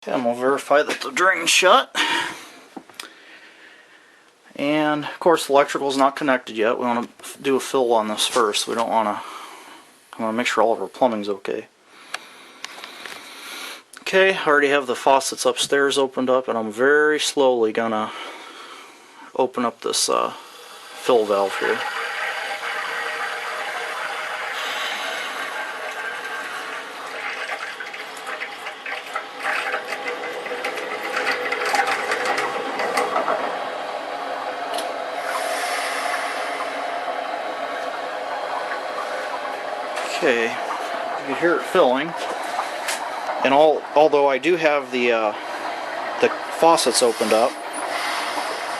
Okay, I'm going to verify that the drain's shut. And of course, the electrical is not connected yet. We want to do a fill on this first. We don't want to. I want to make sure all of our plumbing's okay. Okay, I already have the faucets upstairs opened up, and I'm very slowly gonna open up this fill valve here. Okay, you can hear it filling, and although I do have the faucets opened up,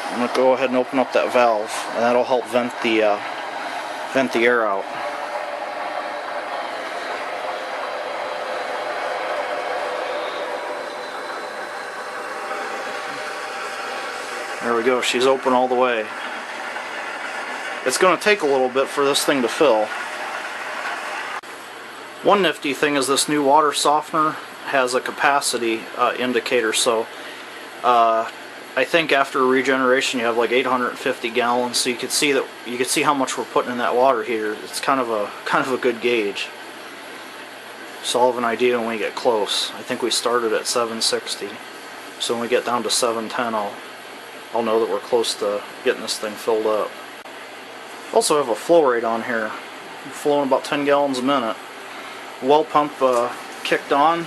I'm going to go ahead and open up that valve, and that'll help vent the air out. There we go, she's open all the way. It's going to take a little bit for this thing to fill. One nifty thing is this new water softener has a capacity indicator, so I think after regeneration you have like 850 gallons, so you can see how much we're putting in that water heater. It's kind of a good gauge. So I'll have an idea when we get close. I think we started at 760, so when we get down to 710, I'll know that we're close to getting this thing filled up. Also have a flow rate on here. I'm flowing about 10 gallons a minute. Well pump kicked on.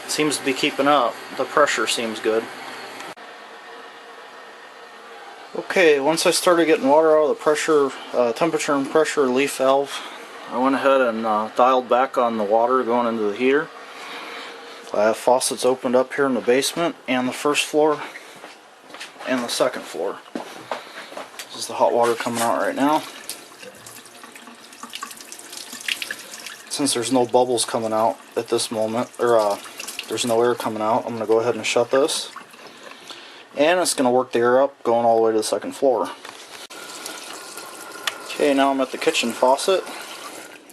Seems to be keeping up. The pressure seems good. Okay, once I started getting water out of the pressure, temperature and pressure relief valve, I went ahead and dialed back on the water going into the heater. I have faucets opened up here in the basement and the first floor and the second floor. This is the hot water coming out right now. Since there's no bubbles coming out at this moment, or there's no air coming out, I'm going to go ahead and shut this. And it's going to work the air up going all the way to the second floor. Okay, now I'm at the kitchen faucet.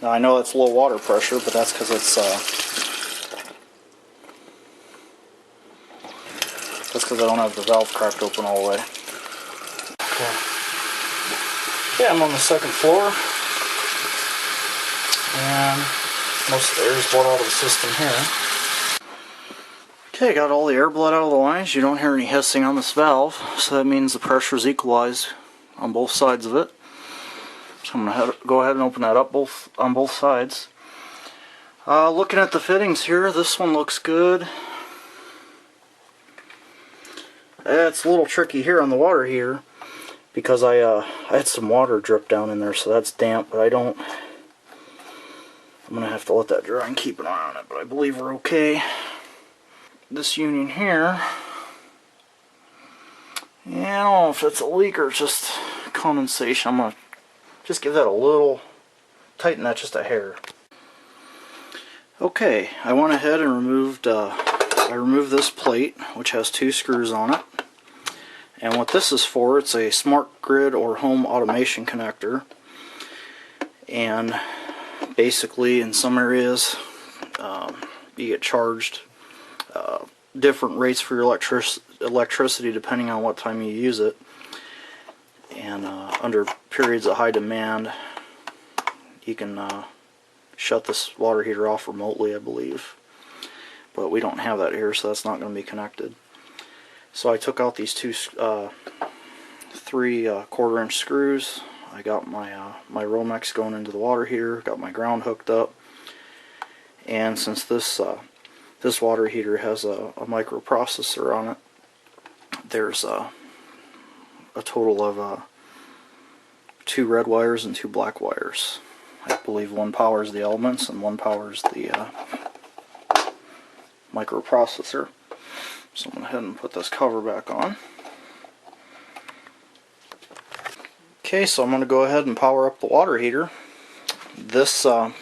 Now I know it's low water pressure, but that's because I don't have the valve cracked open all the way. Okay, I'm on the second floor. And most of the air is blowed out of the system here. Okay, got all the air blowed out of the lines. You don't hear any hissing on this valve, so that means the pressure is equalized on both sides of it. So I'm going to go ahead and open that up on both sides. Looking at the fittings here, this one looks good. It's a little tricky here on the water heater because I had some water drip down in there, so that's damp, but I'm going to have to let that dry and keep an eye on it, but I believe we're okay. This union here, yeah, I don't know if it's a leak or just condensation. I'm going to just give that a little, tighten that just a hair. Okay, I went ahead and removed this plate, which has 2 screws on it. And what this is for, it's a smart grid or home automation connector. And basically, in some areas, you get charged different rates for your electricity depending on what time you use it. And under periods of high demand, you can shut this water heater off remotely, I believe. But we don't have that here, so that's not going to be connected. So I took out these 3 1/4-inch screws. I got my my Romex going into the water heater, got my ground hooked up, and since this water heater has a microprocessor on it, there's a total of 2 red wires and 2 black wires. I believe one powers the elements and one powers the microprocessor. So I'm going to go ahead and put this cover back on. Okay, so I'm going to go ahead and power up the water heater. This has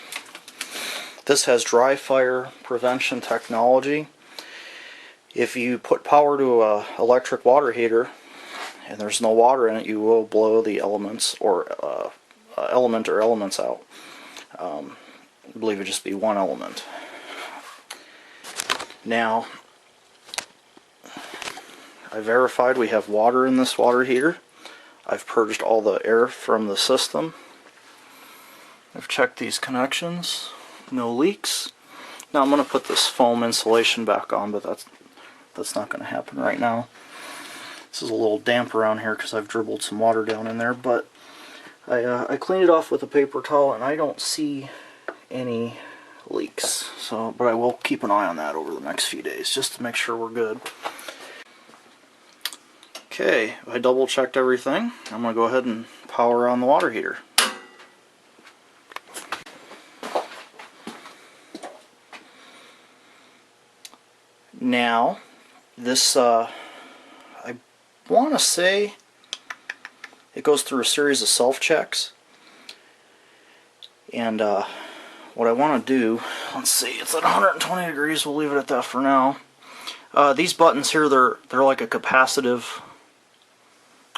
dry fire prevention technology. If you put power to an electric water heater and there's no water in it, you will blow the elements or elements out. I believe it'd just be one element. Now, I verified we have water in this water heater. I've purged all the air from the system. I've checked these connections, no leaks. Now I'm going to put this foam insulation back on, but that's not going to happen right now. This is a little damp around here because I've dribbled some water down in there, but I cleaned it off with a paper towel and I don't see any leaks. So, but I will keep an eye on that over the next few days just to make sure we're good. Okay, I double checked everything. I'm going to go ahead and power on the water heater. Now, this, I want to say it goes through a series of self-checks. And what I want to do, let's see, it's at 120 degrees, we'll leave it at that for now. These buttons here, they're like a capacitive,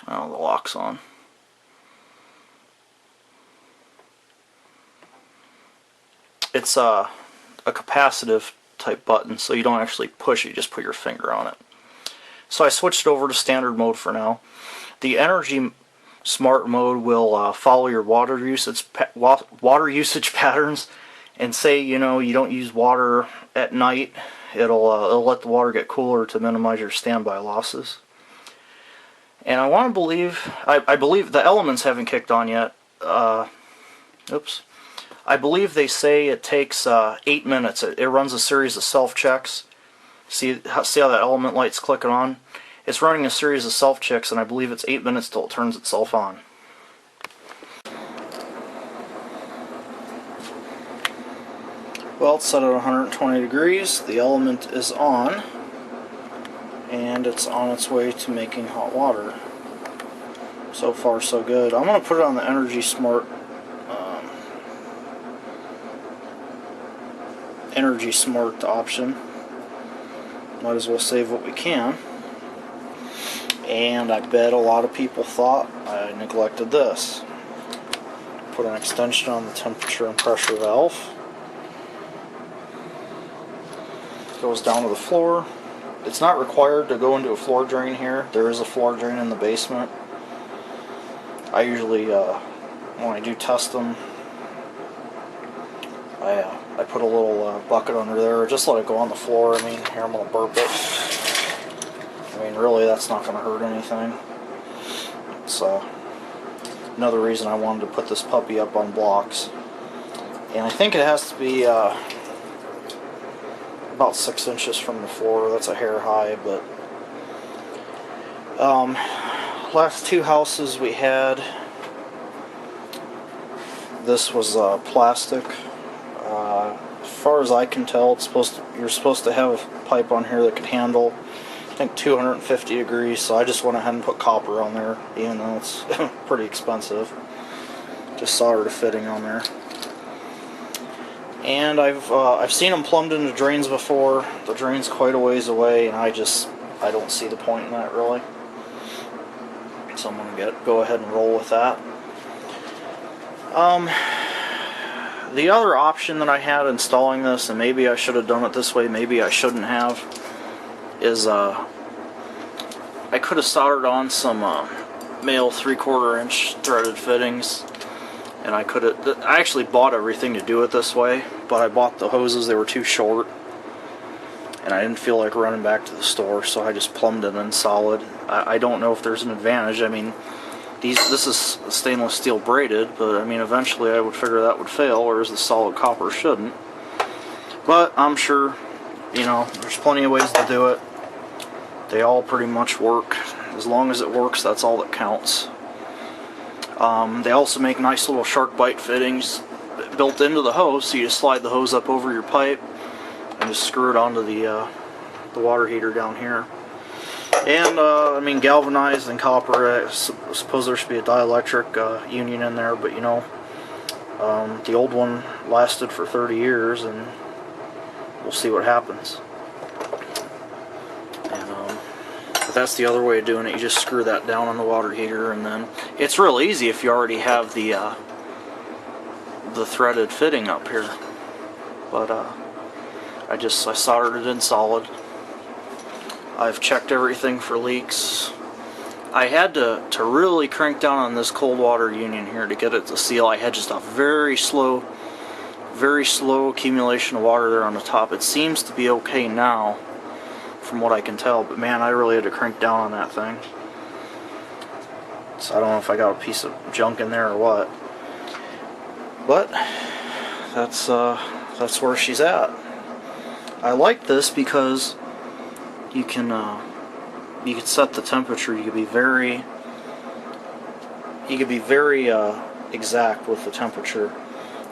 oh, the lock's on. It's a capacitive type button, so you don't actually push it, you just put your finger on it. So I switched over to standard mode for now. The energy smart mode will follow your water usage patterns, and say you don't use water at night, it'll let the water get cooler to minimize your standby losses. And I want to believe, I believe the elements haven't kicked on yet. Oops. I believe they say it takes 8 minutes. It runs a series of self-checks. See how that element light's clicking on? It's running a series of self-checks, and I believe it's 8 minutes till it turns itself on. Well, it's set at 120 degrees. The element is on, and it's on its way to making hot water. So far, so good. I'm going to put it on the Energy Smart option. Might as well save what we can. And I bet a lot of people thought I neglected this. Put an extension on the temperature and pressure valve. Goes down to the floor. It's not required to go into a floor drain here. There is a floor drain in the basement. I usually, when I do test them, I put a little bucket under there, just let it go on the floor. I mean, here I'm going to burp it. I mean, really, that's not going to hurt anything. It's another reason I wanted to put this puppy up on blocks. And I think it has to be about 6 inches from the floor. That's a hair high, but last two houses we had, this was plastic. As far as I can tell, you're supposed to have a pipe on here that could handle, I think, 250 degrees. So I just went ahead and put copper on there, even though it's pretty expensive. Just soldered a fitting on there. And I've seen them plumbed into drains before. The drain's quite a ways away, and I don't see the point in that, really. So I'm gonna go ahead and roll with that. The other option that I had installing this, and maybe I should have done it this way, maybe I shouldn't have, is I could have soldered on some male 3/4 inch threaded fittings, and I actually bought everything to do it this way, but I bought the hoses, they were too short, and I didn't feel like running back to the store, so I just plumbed it in solid. I don't know if there's an advantage. I mean, this is stainless steel braided, but I mean, eventually I would figure that would fail, whereas the solid copper shouldn't. But I'm sure, there's plenty of ways to do it. They all pretty much work. As long as it works, that's all that counts. They also make nice little shark bite fittings built into the hose, so you just slide the hose up over your pipe and just screw it onto the water heater down here. And I mean, galvanized and copper. I suppose there should be a dielectric union in there, but the old one lasted for 30 years, and we'll see what happens. And but that's the other way of doing it. You just screw that down on the water heater, and then it's real easy if you already have the threaded fitting up here. But I soldered it in solid. I've checked everything for leaks. I had to really crank down on this cold water union here to get it to seal. I had just a very slow accumulation of water there on the top. It seems to be okay now, from what I can tell, but man, I really had to crank down on that thing. So I don't know if I got a piece of junk in there or what. But that's where she's at. I like this because you can set the temperature. You could be very exact with the temperature.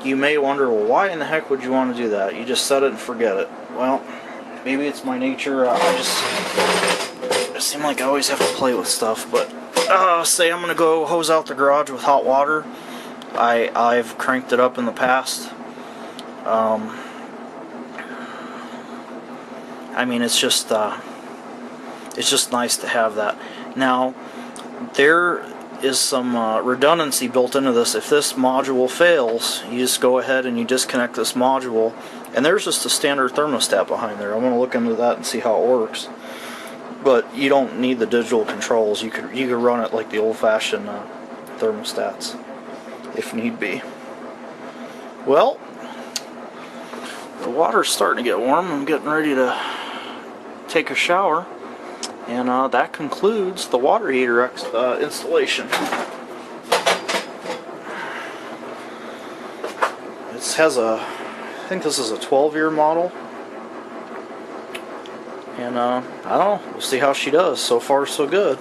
You may wonder, well, why in the heck would you want to do that? You just set it and forget it. Well, maybe it's my nature. I seem like I always have to play with stuff. But say I'm gonna go hose out the garage with hot water. I've cranked it up in the past. I mean, it's just nice to have that. Now, there is some redundancy built into this. If this module fails, you just go ahead and you disconnect this module, and there's just a standard thermostat behind there. I'm going to look into that and see how it works. But you don't need the digital controls. You could run it like the old-fashioned thermostats, if need be. Well, the water's starting to get warm. I'm getting ready to take a shower, and that concludes the water heater installation. This has I think this is a 12-year model, and I don't know, we'll see how she does. So far so good.